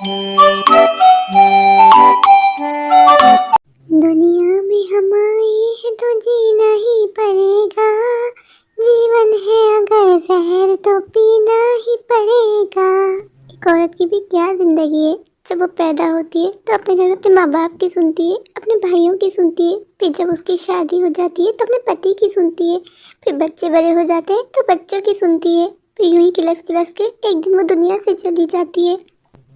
दुनिया में हम आए हैं तो जीना ही पड़ेगा। जीवन है अगर जहर तो पीना ही पड़ेगा। एक औरत की भी क्या जिंदगी है। जब वो पैदा होती है तो अपने घर में अपने माँ बाप की सुनती है, अपने भाइयों की सुनती है, फिर जब उसकी शादी हो जाती है तो अपने पति की सुनती है, फिर बच्चे बड़े हो जाते हैं तो बच्चों की सुनती है, फिर यूं ही किलस किलस के एक दिन वो दुनिया से चली जाती है।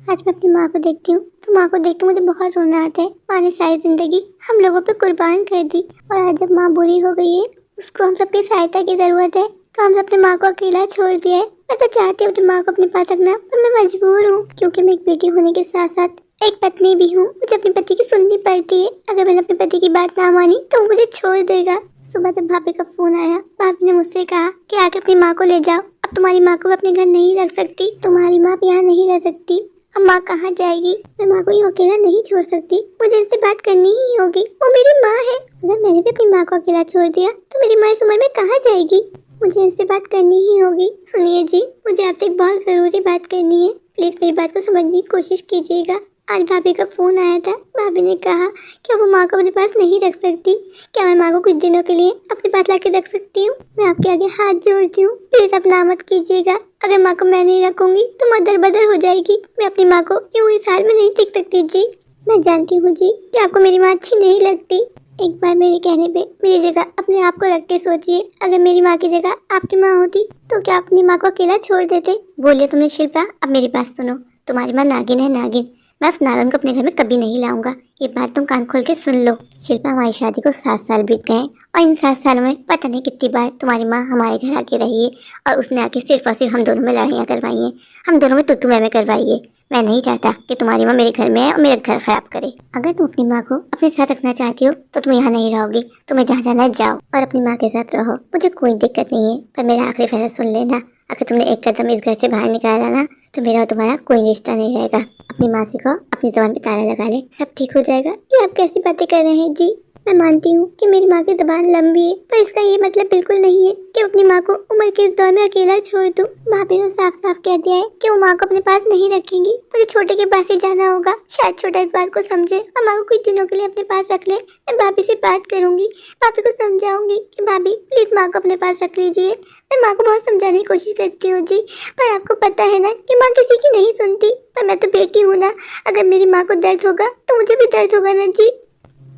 आज मैं अपनी माँ को देखती हूँ तो माँ को देख के मुझे बहुत रोना आता है। माँ ने सारी जिंदगी हम लोगों पे कुर्बान कर दी और आज जब माँ बुरी हो गई है, उसको हम सबकी सहायता की जरूरत है, तो हमने अपनी माँ को अकेला छोड़ दिया है। मैं तो चाहती हूँ अपनी माँ को अपने पास रखना, पर मैं मजबूर हूँ क्योंकि मैं एक बेटी होने के साथ साथ एक पत्नी भी हूँ। मुझे अपने पति की सुननी पड़ती है। अगर मैंने अपने पति की बात ना मानी तो वो मुझे छोड़ देगा। सुबह जब भाभी का फोन आया, भाभी ने मुझसे कहा कि आके अपनी माँ को ले जाओ। अब तुम्हारी माँ को अपने घर नहीं रख सकती, तुम्हारी माँ यहाँ नहीं रह सकती। अब माँ कहाँ जाएगी? मैं माँ को यूँ अकेला नहीं छोड़ सकती, मुझे इनसे बात करनी ही होगी। वो मेरी माँ है। अगर मैंने भी अपनी माँ को अकेला छोड़ दिया तो मेरी माँ इस उम्र में कहाँ जाएगी? मुझे इनसे बात करनी ही होगी। सुनिए जी, मुझे आपसे एक बहुत ज़रूरी बात करनी है। प्लीज़ मेरी बात को समझने की कोशिश कीजिएगा। आज भाभी का फ़ोन आया था। भाभी ने कहा कि वो माँ को अपने पास नहीं रख सकती। क्या मैं माँ को कुछ दिनों के लिए अपने पास लाके रख सकती हूँ? मैं आपके आगे हाथ जोड़ती हूँ, प्लीज़ अपना मत कीजिएगा। अगर माँ को मैं नहीं रखूंगी तो माँ दर-बदर हो जाएगी। मैं अपनी माँ को यूँ इस हाल में नहीं देख सकती जी। मैं जानती हूँ जी कि आपको मेरी माँ अच्छी नहीं लगती। एक बार मेरे कहने पे मेरी जगह अपने आप को रख के सोचिए, अगर मेरी माँ की जगह आपकी माँ होती तो क्या अपनी माँ को अकेला छोड़ देते? बोलिए तुमने शिल्पा, अब मेरी बात सुनो। तुम्हारी माँ नागिन है, नागिन। मैं उस नागिन को अपने घर में कभी नहीं लाऊंगा। ये बात तुम कान खोल के सुन लो। शिल्पा, हमारी शादी को 7 साल बीत गए और इन 7 सालों में पता नहीं कितनी बार तुम्हारी माँ हमारे घर आके रही है और उसने आके सिर्फ और सिर्फ हम दोनों में लड़ाइयाँ करवाई हैं, हम दोनों में तू मैं करवाई है। मैं नहीं चाहता कि तुम्हारी माँ मेरे घर में है और मेरा घर खराब करे। अगर तुम अपनी माँ को अपने साथ रखना चाहती हो तो तुम यहाँ नहीं रहोगी। तुम्हें जहाँ जाना है जाओ और अपनी माँ के साथ रहो, मुझे कोई दिक्कत नहीं है। पर मेरा आखिरी फैसला सुन लेना, अगर तुमने एक कदम इस घर से बाहर निकाला ना तो मेरा और तुम्हारा कोई रिश्ता नहीं रहेगा। अपनी माँ से कहो अपनी ज़बान पे ताला लगा ले, सब ठीक हो जाएगा। ये आप कैसी बातें कर रहे हैं जी? मैं मानती हूँ कि मेरी माँ की ज़बान लंबी है, पर इसका ये मतलब बिल्कुल नहीं है कि अपनी माँ को उम्र के इस दौर में अकेला छोड़ दूँ। भाभी ने साफ साफ कह दिया है कि वो माँ को अपने पास नहीं रखेंगी। मुझे छोटे के पास ही जाना होगा। शायद छोटा इस बात को समझे और माँ को कुछ दिनों के लिए अपने पास रख ले। मैं भाभी से बात करूंगी, भाभी को समझाऊंगी कि भाभी प्लीज माँ को अपने पास रख लीजिए। मैं माँ को बहुत समझाने की कोशिश करती हूँ जी, पर आपको पता है ना कि माँ किसी की नहीं सुनती। पर मैं तो बेटी हूँ ना, अगर मेरी माँ को दर्द होगा तो मुझे भी दर्द होगा ना जी।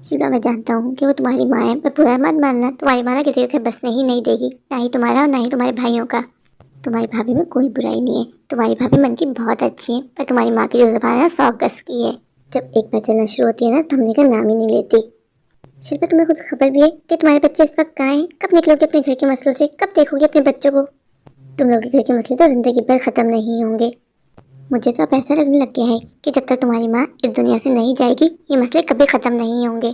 शिल्पा, मैं जानता हूँ कि वो तुम्हारी माँ है, पर बुरा मत मानना। तुम्हारी माँ ना किसी का बसने ही नहीं देगी, ना ही तुम्हारा और ना ही तुम्हारे भाइयों का। तुम्हारी भाभी में कोई बुराई नहीं है, तुम्हारी भाभी मन की बहुत अच्छी है, पर तुम्हारी माँ की जो ज़बान है 100 गज की है। जब एक बार चलना शुरू होती है ना, थमने का नाम ही नहीं लेती। शिल्पा, तुम्हें कुछ खबर भी है कि तुम्हारे बच्चे इस वक्त कहाँ हैं? कब निकलोगे अपने घर के मसलों से? कब देखोगे अपने बच्चों को? तुम लोग के घर के मसले तो जिंदगी भर खत्म नहीं होंगे। मुझे तो अब ऐसा लगने लग गया है कि जब तक तुम्हारी माँ इस दुनिया से नहीं जाएगी ये मसले कभी खत्म नहीं होंगे।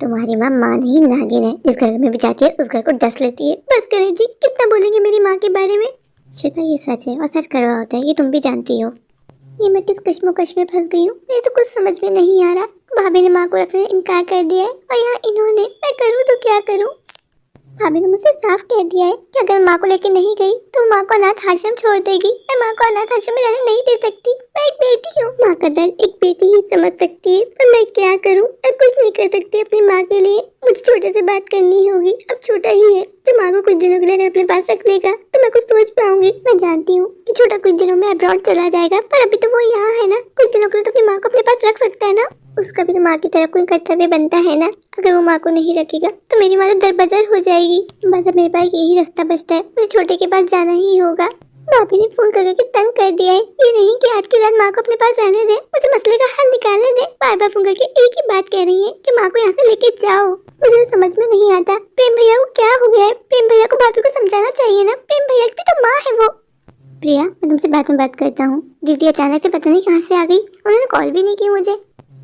तुम्हारी माँ नहीं नागिन है, जिस घर में भी जाती है उस घर को डस लेती है। बस करें जी, कितना बोलेंगे मेरी माँ के बारे में? शिल्पा, ये सच है और सच कड़वा होता है, ये तुम भी जानती हो। ये मैं किस कश्मोकश में फंस गई हूँ, मुझे तो कुछ समझ में नहीं आ रहा। भाभी ने माँ को रखने इनकार कर दिया है और यहाँ इन्होंने, मैं करूँ तो क्या करूँ? भाभी ने मुझसे साफ कह दिया है कि अगर माँ को लेकर नहीं गई तो माँ को अनाथ आश्रम छोड़ देगी। मैं माँ को अनाथ आश्रम में रहने नहीं दे सकती। मैं एक बेटी हूँ, माँ का दर्द एक बेटी ही समझ सकती है। पर मैं क्या करूँ? मैं कुछ नहीं कर सकती अपनी माँ के लिए। मुझे छोटे से बात करनी होगी। अब छोटा ही है, तो माँ को कुछ दिनों के लिए अगर अपने पास रख लेगा तो मैं कुछ सोच पाऊंगी। मैं जानती हूँ कि छोटा कुछ दिनों में अब्रॉड चला जाएगा, पर अभी तो वो यहाँ है ना, कुछ दिनों के लिए तो अपनी माँ को अपने पास रख सकता है ना। उसका भी तो माँ की तरफ कोई कर्तव्य बनता है ना। अगर वो माँ को नहीं रखेगा तो मेरी माँ तो दरबदर हो जाएगी। बस अब मेरे पास यही रास्ता बचता है, मुझे छोटे के पास जाना ही होगा। भाभी ने फोन करके तंग कर दिया है। ये नहीं कि आज की रात माँ को अपने पास रहने दे, मुझे मसले का हल निकालने दे। बार बार फोन करके एक ही बात कह रही है कि माँ को यहाँ से लेके जाओ। मुझे समझ में नहीं आता प्रेम भैया को क्या हो गया है। प्रेम भैया को भाभी को समझाना चाहिए ना, प्रेम भैया की भी तो माँ है वो। प्रिया, मैं तुमसे बाद में बात करता हूँ। दीदी अचानक से पता नहीं कहाँ से आ गई, उन्होंने कॉल भी नहीं की मुझे।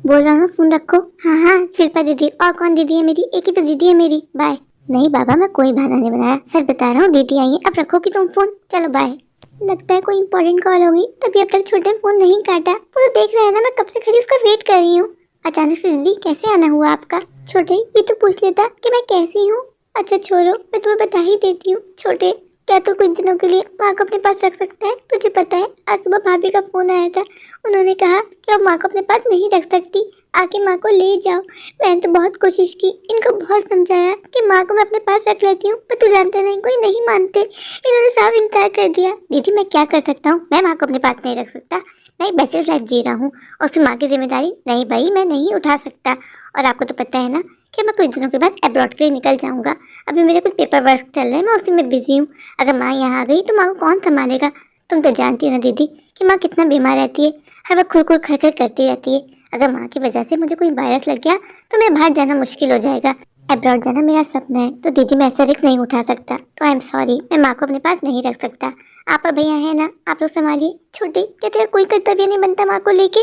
बोल रहा हूँ फोन रखो। हाँ हाँ शिल्पा दीदी, और कौन दीदी है मेरी? एक ही तो दीदी है मेरी। बाय। नहीं बाबा, मैं कोई बहाना नहीं बनाया, सच बता रहा हूँ, दीदी आई है। अब रखो कि तुम फोन, चलो बाय। लगता है कोई इंपॉर्टेंट कॉल होगी, तभी अब तक छोटे ने फोन नहीं काटा। वो तो देख रहा है ना मैं कब से खड़ी उसका वेट कर रही हूँ। अचानक से दीदी कैसे आना हुआ आपका? छोटे ये तो पूछ लेता कि मैं कैसी हूँ। अच्छा छोड़ो, मैं तुम्हें बता ही देती हूँ। छोटे, क्या तू कुछ दिनों के लिए माँ को अपने पास रख सकता है? तुझे पता है आज सुबह भाभी का फोन आया था, उन्होंने कहा कि अब माँ को अपने पास नहीं रख सकती, आके माँ को ले जाओ। मैंने तो बहुत कोशिश की, इनको बहुत समझाया कि माँ को मैं अपने पास रख लेती हूँ, पर तू जानता नहीं, कोई नहीं मानते। इन्होंने साफ इनकार कर दिया। दीदी मैं क्या कर सकता हूँ, मैं माँ को अपने पास नहीं रख सकता, मैं बैचलर लाइफ जी रहा हूँ और फिर माँ की जिम्मेदारी नहीं भाई, मैं नहीं उठा सकता। और आपको तो पता है ना कि मैं कुछ दिनों के बाद अब्रॉड के लिए निकल जाऊंगा। अभी मेरे कुछ पेपर वर्क चल रहे हैं, मैं उसी में बिजी हूँ। अगर माँ यहाँ आ गई तो माँ को कौन संभालेगा? तुम तो जानती हो ना दीदी कि माँ कितना बीमार रहती है, हर वक्त खुर खुर खर करती रहती है। अगर माँ की वजह से मुझे कोई वायरस लग गया तो मैं बाहर जाना मुश्किल हो जाएगा। अब्रॉड जाना मेरा सपना है, तो दीदी मैं ऐसा रिस्क नहीं उठा सकता, तो आई एम सॉरी, मैं माँ को अपने पास नहीं रख सकता। आप और भैया है ना, आप लोग संभालिए। छोटे क्या तेरा कोई कर्तव्य नहीं बनता माँ को लेके?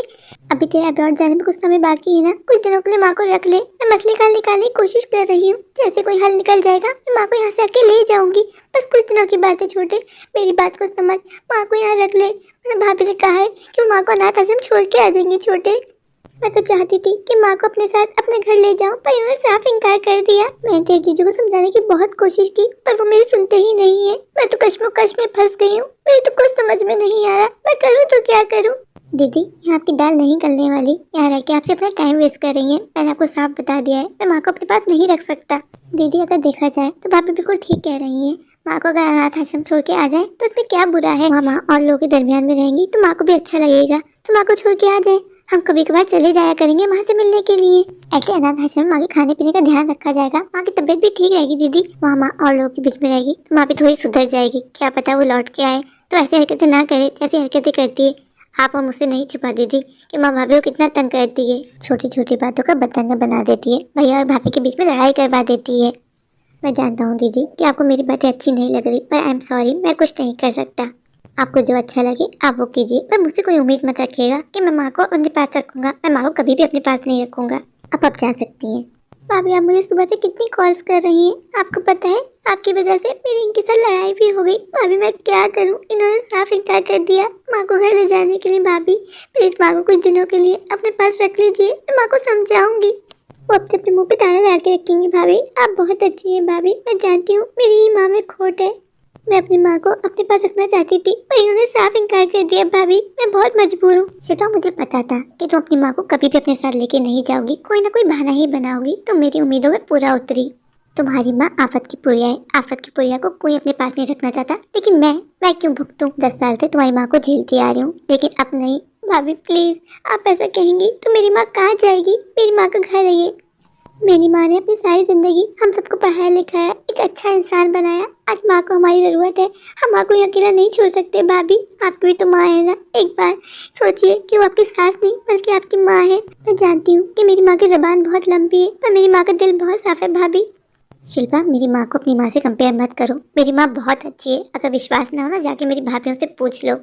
अभी तेरा अब्रॉड जाने में कुछ समय बाकी है ना, कुछ दिनों के लिए माँ को रख ले। मैं मसले का हल निकालने की कोशिश कर रही हूँ, जैसे कोई हल निकल जाएगा मैं माँ को यहाँ से आके ले जाऊंगी। बस कुछ दिनों की बात है छोटे, मेरी बात को समझ, माँ को यहाँ रख ले। मैंने भाभी ने कहा है कि वो माँ को अनाथ आश्रम छोड़ के आ जाएंगे। छोटे मैं तो चाहती थी कि माँ को अपने साथ अपने घर ले जाऊं, पर इन्होंने साफ इनकार कर दिया। मैंने तेरे जीजू को समझाने की बहुत कोशिश की, पर वो मेरी सुनते ही नहीं है। मैं तो कश्मोकश में फंस गई हूँ, मेरी तो कुछ समझ में नहीं आ रहा, मैं करूँ तो क्या करूँ? दीदी यहाँ आपकी दाल नहीं गलने वाली, यहाँ रह के आपसे अपना टाइम वेस्ट कर रही है। मैंने आपको साफ बता दिया है, मैं माँ को अपने पास नहीं रख सकता। दीदी अगर देखा जाए तो भाभी बिल्कुल ठीक कह रही है, माँ को अगर अनाथ आश्रम छोड़ के आ जाए तो उसमें क्या बुरा है? माँ और लोगों के दरमियान में रहेंगी तो माँ को भी अच्छा लगेगा, तो माँ को छोड़ के आ जाए। हम कभी कभार चले जाया करेंगे वहाँ से मिलने के लिए। ऐसे अनाथ आश्रम में माँ के खाने पीने का ध्यान रखा जाएगा, माँ की तबीयत भी ठीक रहेगी। दीदी वहाँ माँ और लोगों के बीच में रहेगी तो माँ भी थोड़ी सुधर जाएगी, क्या पता वो लौट के आए तो ऐसी हरकतें ना करे जैसी हरकतें करती है। आप और मुझसे नहीं छुपा दीदी कि माँ भाभी को कितना तंग करती है, छोटी छोटी बातों का बतंगा बना देती है, भैया और भाभी के बीच में लड़ाई करवा देती है। मैं जानता हूँ दीदी कि आपको मेरी बातें अच्छी नहीं लग रही, पर आई एम सॉरी, मैं कुछ नहीं कर सकता। आपको जो अच्छा लगे आप वो कीजिए, पर मुझसे कोई उम्मीद मत रखिएगा कि मैं माँ को अपने पास रखूंगा। मैं माँ को कभी भी अपने पास नहीं रखूंगा। आप अब जा सकती हैं। भाभी आप मुझे सुबह से कितनी कॉल्स कर रही हैं, आपको पता है आपकी वजह से मेरी इनके साथ लड़ाई भी हो गई। भाभी मैं क्या करूँ, इन्होंने साफ इनकार कर दिया माँ को घर ले जाने के लिए। भाभी प्लीज माँ को कुछ दिनों के लिए अपने पास रख लीजिए, मैं माँ को समझाऊंगी, वो अपने मुँह पे ताला लगा के रखेंगी। भाभी आप बहुत अच्छी हैं भाभी, मैं जानती हूँ मेरी ही माँ में खोट है, मैं अपनी माँ को अपने पास रखना चाहती थी पर इन्होंने साफ इनकार कर दिया। भाभी मैं बहुत मजबूर हूँ। शिल्पा मुझे पता था कि तुम अपनी माँ को कभी भी अपने साथ लेके नहीं जाओगी, कोई ना कोई बहाना ही बनाओगी, तो मेरी उम्मीदों में पूरा उतरी। तुम्हारी माँ आफत की पुरिया है, आफत की पुरिया को कोई अपने पास नहीं रखना चाहता, लेकिन मैं क्यों भुगतूं? 10 साल से तुम्हारी माँ को झेलती आ रही हूँ, लेकिन अब नहीं। भाभी प्लीज आप ऐसा कहेंगी तो मेरी माँ कहाँ जाएगी? मेरी माँ का घर है ये। मेरी माँ ने अपनी सारी जिंदगी हम सबको पढ़ाया लिखाया, एक अच्छा इंसान बनाया। आज माँ को हमारी ज़रूरत है, हम माँ को अकेला नहीं छोड़ सकते। भाभी आपकी भी तो माँ है ना, एक बार सोचिए कि वो आपकी सास नहीं बल्कि आपकी माँ है। मैं जानती हूँ कि मेरी माँ की ज़बान बहुत लंबी है, पर मेरी माँ का दिल बहुत साफ है। भाभी शिल्पा मेरी माँ को अपनी माँ से कंपेयर मत करो, मेरी माँ बहुत अच्छी है। अगर विश्वास ना हो ना जाके मेरी भाभियों से पूछ लो।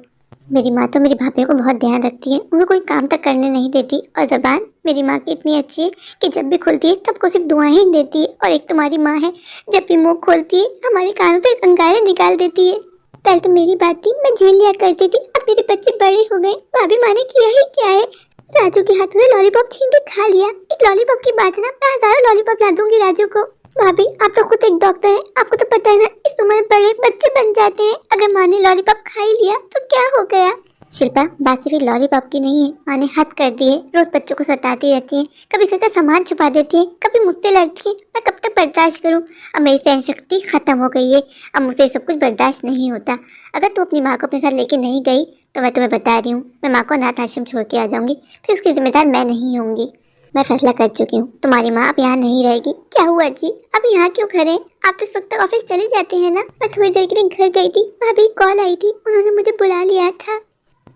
मेरी माँ तो मेरी भाभियों को बहुत ध्यान रखती है, उन्हें कोई काम तक करने नहीं देती। और ज़बान मेरी माँ की इतनी अच्छी है कि जब भी खुलती है सबको सिर्फ दुआएं ही देती है। और एक तुम्हारी माँ है, जब भी मुँह खोलती है हमारे कानों से अंगारे निकाल देती है। पहले तो मेरी बात थी, मैं झेल लिया करती थी, अब मेरे बच्चे बड़े हो गए। भाभी माँ ने किया ही क्या है, राजू के हाथों से लॉलीपॉप छीन के खा लिया। एक लॉलीपॉप की बात है ना, मैं हज़ारों लॉलीपॉप ला दूंगी राजू को। भाभी आप तो खुद एक डॉक्टर हैं, आपको तो पता है ना इस उम्र में बड़े बच्चे बन जाते हैं। अगर माँ ने लॉलीपॉप खा ही लिया तो क्या हो गया? शिल्पा बात सिर्फ लॉलीपॉप की नहीं है, माँ ने हद कर दी है, रोज बच्चों को सताती रहती है, कभी घर का सामान छुपा देती है, कभी मुझसे लड़ती है। मैं कब तक बर्दाश्त करूँ? अब मेरी सहन शक्ति खत्म हो गई है, अब मुझसे सब कुछ बर्दाश्त नहीं होता। अगर तू अपनी माँ को अपने साथ लेके नहीं गई तो मैं तुम्हें बता रही हूँ, मैं माँ को अनाथ आश्रम छोड़ के आ जाऊंगी, फिर उसकी जिम्मेदार मैं नहीं होंगी। मैं फैसला कर चुकी हूँ, तुम्हारी माँ अब यहाँ नहीं रहेगी। क्या हुआ जी, अब यहाँ क्यों खड़े? आप तो इस वक्त ऑफिस चले जाते हैं ना? मैं थोड़ी देर के लिए घर गई थी, भाभी कॉल आई थी, उन्होंने मुझे बुला लिया था।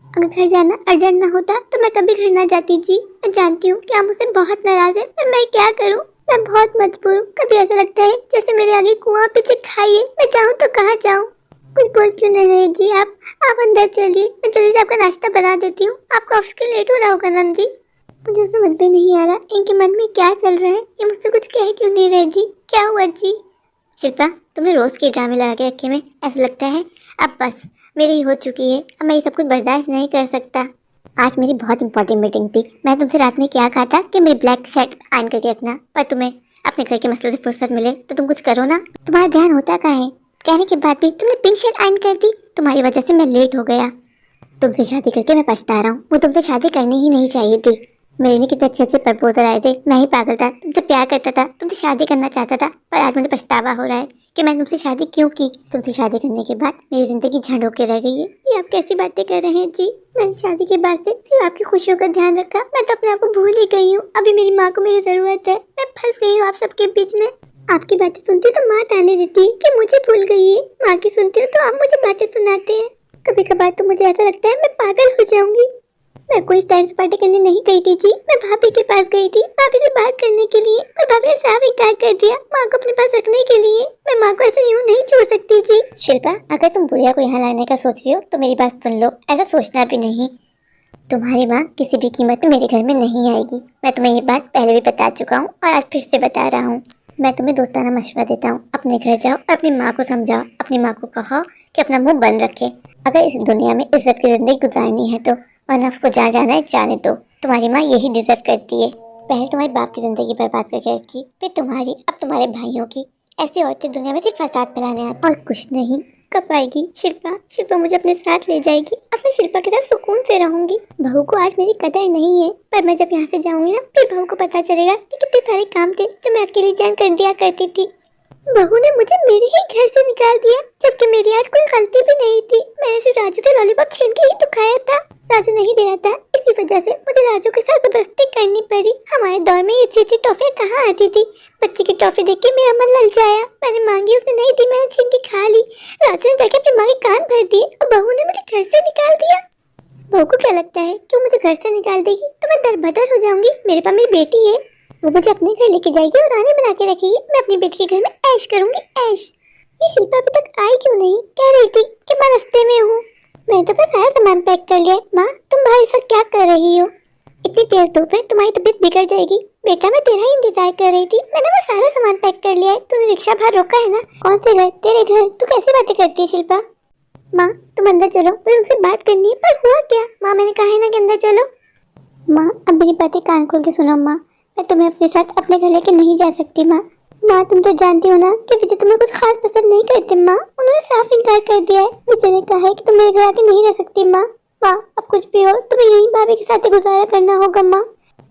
अगर घर जाना अर्जेंट ना होता तो मैं कभी घर ना जाती जी। मैं जानती हूँ कि आप मुझसे बहुत नाराज हैं, पर मैं क्या करूँ, मैं बहुत मजबूर हूँ। कभी ऐसा लगता है जैसे मेरे आगे कुआं पीछे खाई है, मैं जाऊँ तो कहाँ जाऊँ? कुछ बोल क्यों नहीं रहे जी आप अंदर चलिए, मैं जल्दी से आपका नाश्ता बना देती हूँ। आपका ऑफिस के लेट हो रहा होगा नंद जी। मुझे समझ में नहीं आ रहा इनके मन में क्या चल रहा है, ये मुझसे कुछ कह क्यों नहीं रहे जी? क्या हुआ जी? शिल्पा तुमने रोज के ड्रामे लगा के रखे में, ऐसा लगता है अब बस मेरी ही हो चुकी है, अब मैं ये सब कुछ बर्दाश्त नहीं कर सकता। आज मेरी बहुत इंपॉर्टेंट मीटिंग थी, मैं तुमसे रात में क्या कहा था कि मेरी ब्लैक शर्ट आयरन करके रखना, पर तुम्हें अपने घर के मसलों से फुर्सत मिले तो तुम कुछ करो ना। तुम्हारा ध्यान होता कहाँ है? कहने के बाद भी तुमने पिंक शर्ट आयरन कर दी। तुम्हारी वजह से मैं लेट हो गया। तुमसे शादी करके मैं पछता रहा हूँ। वो तुमसे शादी करनी ही नहीं चाहिए थी। मेरे लिए कितने अच्छे अच्छे प्रपोजल आए थे। मैं ही पागल था, तुमसे प्यार करता था, तुमसे शादी करना चाहता था, पर आज मुझे पछतावा हो रहा है कि मैंने तुमसे शादी क्यों की। तुमसे शादी करने के बाद मेरी जिंदगी झंड होके रह गई है। ये आप कैसी बातें कर रहे हैं जी? मैंने शादी के बाद से सिर्फ आपकी खुशियों का ध्यान रखा। मैं तो अपने आप को भूल ही गई हूँ। अभी मेरी माँ को मेरी जरूरत है। मैं फंस गई हूँ आप सबके बीच में। आपकी बातें सुनती हूँ तो माँ ताने देती है कि मुझे भूल गई है। माँ की सुनती हूँ तो आप मुझे बातें सुनाते हैं। कभी कभार तो मुझे ऐसा लगता है मैं पागल हो जाऊंगी। मैं कोई डांस पार्टी करने नहीं गई थी जी। मैं भाभी के पास गई थी, भाभी से बात करने के लिए, और भाभी ने साफ इनकार कर दिया माँ को अपने पास रखने के लिए। मैं माँ को ऐसे यूं नहीं छोड़ सकती जी। शिल्पा, अगर तुम बुढ़िया को यहाँ लाने का सोच रही हो तो मेरी बात सुन लो। ऐसा सोचना भी नहीं। तुम्हारी माँ किसी भी कीमत में मेरे घर में नहीं आएगी। मैं तुम्हें ये बात पहले भी बता चुका हूँ और आज फिर से बता रहा हूँ। मैं तुम्हें दोस्ताना मशवरा देता हूँ, अपने घर जाओ और अपनी माँ को समझाओ। अपनी माँ को कहो कि अपना मुंह बंद रखे अगर इस दुनिया में इज्जत की जिंदगी गुजारनी है तो, वरना उसको जहाँ जाना है जाने दो। तुम्हारी माँ यही डिजर्व करती है। पहले तुम्हारे बाप की जिंदगी बर्बाद करके रखी, फिर तुम्हारी, अब तुम्हारे भाइयों की। ऐसी औरतें दुनिया में सिर्फ फसाद फैलाने आती और कुछ नहीं। कब आएगी शिल्पा? शिल्पा मुझे अपने साथ ले जाएगी। अब मैं शिल्पा के साथ सुकून से रहूंगी। बहू को आज मेरी कदर नहीं है, पर मैं जब यहाँ से जाऊंगी ना, फिर बहू को पता चलेगा कि कितने सारे काम थे जो मैं अकेली जान कर दिया करती थी। बहू ने मुझे मेरे ही घर से निकाल दिया, जबकि मेरी आज कोई गलती भी नहीं थी। मैंने सिर्फ राजू से लॉलीपॉप छीन के ही तो खाया था। राजू नहीं दे रहा था, इसी वजह से मुझे राजू के साथ जबरदस्ती करनी पड़ी। हमारे दौर में ये अच्छी टॉफियाँ कहाँ आती थी? बच्चे की टॉफी देख के मेरा मन ललचाया। मैंने मांगी, उसने नहीं दी, मैंने छीन के खा ली। राजू ने जाके अपनी माँ के कान भर दिए और बहू ने मुझे घर से निकाल दिया। बहू को क्या लगता है कि वो मुझे घर से निकाल देगी तो मैं दरबदर हो जाऊंगी? मेरे पास मेरी बेटी है, वो मुझे अपने घर लेके जाएगी और रानी बना के रखेगी। मैं अपनी बेटी के घर में ऐश करूंगी, ऐश। ये शिल्पा अभी तक आई क्यों नहीं? कह रही थी कि मैं रास्ते में हूँ। मैंने तो अपना सारा सामान पैक कर लिया। माँ, तुम बाहर इस वक्त क्या कर रही हो? इतनी तेज धूप है, तुम्हारी तबीयत बिगड़ जाएगी। बेटा, मैं तेरा ही इंतजार कर रही थी। मैंने वो सारा सामान पैक कर लिया है। तूने रिक्शा बाहर रोका है ना? कौन से घर? तेरे घर। तू कैसी बातें करती है शिल्पा? माँ, तुम अंदर चलो, मुझे तुमसे बात करनी है। पर हुआ क्या? माँ, मैंने कहा है ना कि अंदर चलो। माँ, अब मेरी बातें कान खोल के सुनो। माँ, मैं तुम्हें अपने साथ अपने घर लेके नहीं जा सकती। माँ, तुम तो जानती हो ना कि विजय तुम्हें कुछ खास पसंद नहीं करते। माँ, उन्होंने साफ इनकार कर दिया है। विजय ने कहा है कि तुम मेरे घर आके नहीं रह सकती। माँ, अब कुछ भी हो तुम्हें यही भाभी के साथ गुजारा करना होगा। माँ,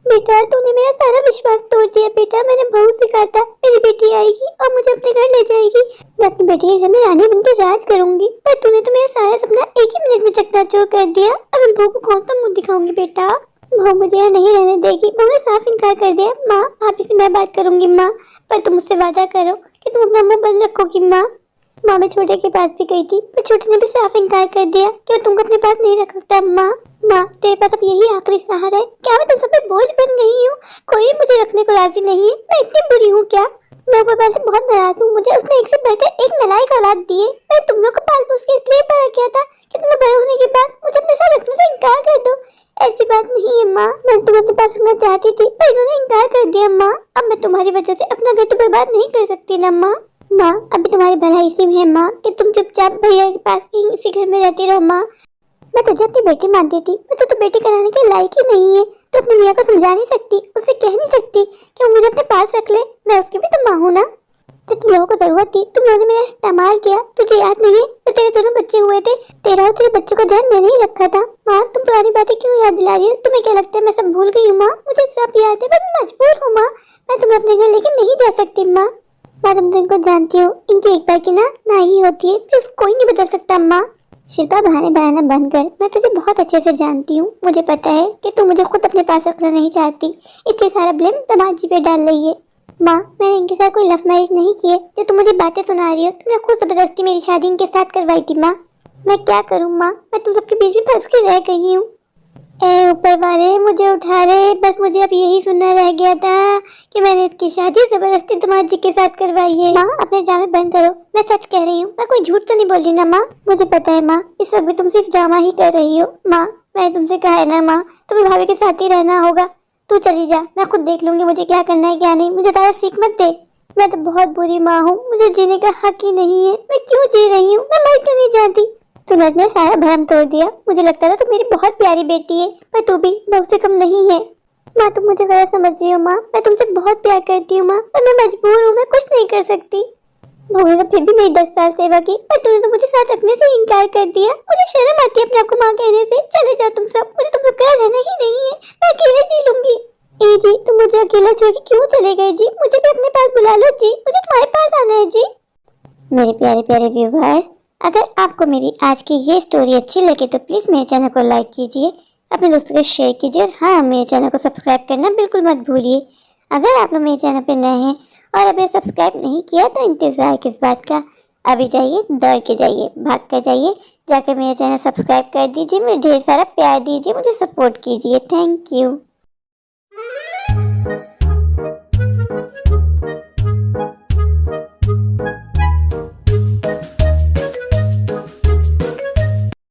बेटा, तूने मेरा सारा विश्वास तोड़ दिया। बेटा, मैंने बहू से कहा था मेरी बेटी आएगी और मुझे अपने घर ले जाएगी। मैं अपनी बेटी के घर में रानी बनकर राज करूंगी, पर तूने तो मेरा सारा सपना एक ही मिनट में चकनाचूर कर दिया। अब मैं बहू को कौन सा मुंह दिखाऊंगी? बेटा, बहू मुझे यहाँ नहीं रहने देगी। बहू ने साफ इनकार कर दिया। माँ, भाभी से मैं बात करूंगी। माँ, पर तुम मुझसे वादा करो कि तुम अपना मुंह बंद रखोगी। माँ, मैं छोटे के पास भी गई थी, पर छोटे ने भी साफ इनकार कर दिया कि वो तुमको अपने पास नहीं रख सकता। माँ, तेरे पास अब यही आखिरी सहारा है। क्या मैं तुम सब पे बोझ बन गई हूँ? कोई भी मुझे रखने को राजी नहीं है। मैं इतनी बुरी हूँ क्या? मैं ऊपर से बहुत नाराज हूँ। मुझे उसने एक से बढ़कर एक नालायक औलाद दी है। मैं तुम लोग को पाल पोस के इसलिए बड़ा किया था कि तुम बड़े होने के बाद मुझे अपने साथ रखने से इनकार कर दो। ऐसी बात नहीं है माँ, मैं तुम्हें अपने पास रखना चाहती थी, पर इन्होंने इनकार कर दिया। माँ, अब मैं तुम्हारी वजह से अपना घर तो बर्बाद नहीं कर सकती ना। माँ, अभी तुम्हारी भलाई इसी में है माँ कि तुम चुपचाप भैया के पास ही इसी घर में रहती रहो। माँ, मैं तुझे अपनी बेटी मानती थी, पर तू तो बेटी कराने के लायक ही नहीं है। तो अपनी मियाँ को समझा नहीं सकती, उससे कह नहीं सकती कि वो मुझे अपने पास रख ले। मैं उसकी भी तो माँ हूँ ना। जब तुम लोगों को जरूरत थी तुम लोगों ने मेरा इस्तेमाल किया। तुझे याद नहीं है तो तेरे दोनों बच्चे हुए थे, तेरा और तेरे बच्चों का ध्यान मैंने ही रखा था। माँ, तुम पुरानी बातें क्यों याद दिला रही हो? तुम्हें क्या लगता है मैं सब भूल गई हूँ? माँ, मुझे सब याद है, पर मैं मजबूर हूँ। माँ, मैं तुम्हें अपने घर लेके नहीं जा सकती। माँ, तुम तो इनको जानती हो, इनकी एक बार की ना ही होती है, फिर उसको कोई नहीं बदल सकता। माँ, शिल्पा, बहाने बनाना बंद कर। मैं तुझे बहुत अच्छे से जानती हूँ। मुझे पता है कि तू मुझे खुद अपने पास रखना नहीं चाहती, इसलिए सारा ब्लेम दमाजी पे डाल रही है। माँ, मैंने इनके साथ कोई लव मैरिज नहीं की है जो तुम मुझे बातें सुना रही हो। तुमने खुद जबरदस्ती मेरी शादी इनके साथ करवाई थी। माँ, मैं क्या करूँ? माँ, मैं तुम सबके बीच में फंस के रह गई हूँ। ए ऊपर वाले, मुझे उठा ले। बस मुझे अब यही सुनना रह गया था कि मैंने इसकी शादी जबरदस्ती दमाजी के साथ करवाई है। माँ, अपने ड्रामे बंद करो। मैं सच कह रही हूँ, मैं कोई झूठ तो नहीं बोल रही ना। माँ, मुझे पता है माँ, इस वक्त भी तुम सिर्फ ड्रामा ही कर रही हो। माँ, मैंने तुमसे कहा है ना माँ, तुम्हें भाभी के साथ ही रहना होगा। तू चली जा, मैं खुद देख लूंगी मुझे क्या करना है क्या नहीं। मुझे सारा सीख मत दे। मैं तो बहुत बुरी माँ हूँ, मुझे जीने का हक ही नहीं है। मैं क्यों जी रही हूँ? मैं मर क्यों नहीं जानती? तूने मेरा सारा भरम तोड़ दिया। मुझे लगता था तू मेरी बहुत प्यारी बेटी है, पर तू भी बहू से कम नहीं है। माँ, तुम मुझे गलत समझ रही हो। माँ, मैं तुमसे बहुत प्यार करती हूँ। माँ, पर मैं मजबूर हूँ, मैं कुछ नहीं कर सकती। भूमि ने फिर भी मेरी 10 साल सेवा की, पर तूने तो मुझे साथ रखने से इनकार कर दिया। मुझे शर्म आती है अपने आप को माँ कहने से। चले जाओ तुम सब, मुझे तुम सबके साथ रहना ही नहीं है। मैं अकेले जी लूंगी। ए जी, तुम मुझे अकेला छोड़ के क्यों चले गए जी? मुझे भी अपने पास बुला लो जी, मुझे तुम्हारे पास आना है जी। मेरे प्यारे प्यारे व्यूअर्स, अगर आपको मेरी आज की ये स्टोरी अच्छी लगे तो प्लीज़ मेरे चैनल को लाइक कीजिए, अपने दोस्तों को शेयर कीजिए और हाँ, मेरे चैनल को सब्सक्राइब करना बिल्कुल मत भूलिए। अगर आप लोग मेरे चैनल पर नए हैं और अभी सब्सक्राइब नहीं किया तो इंतज़ार किस बात का? अभी जाइए, दौड़ के जाइए, भाग कर जाइए, जाकर मेरा चैनल सब्सक्राइब कर दीजिए, मुझे ढेर सारा प्यार दीजिए, मुझे सपोर्ट कीजिए। Thank you.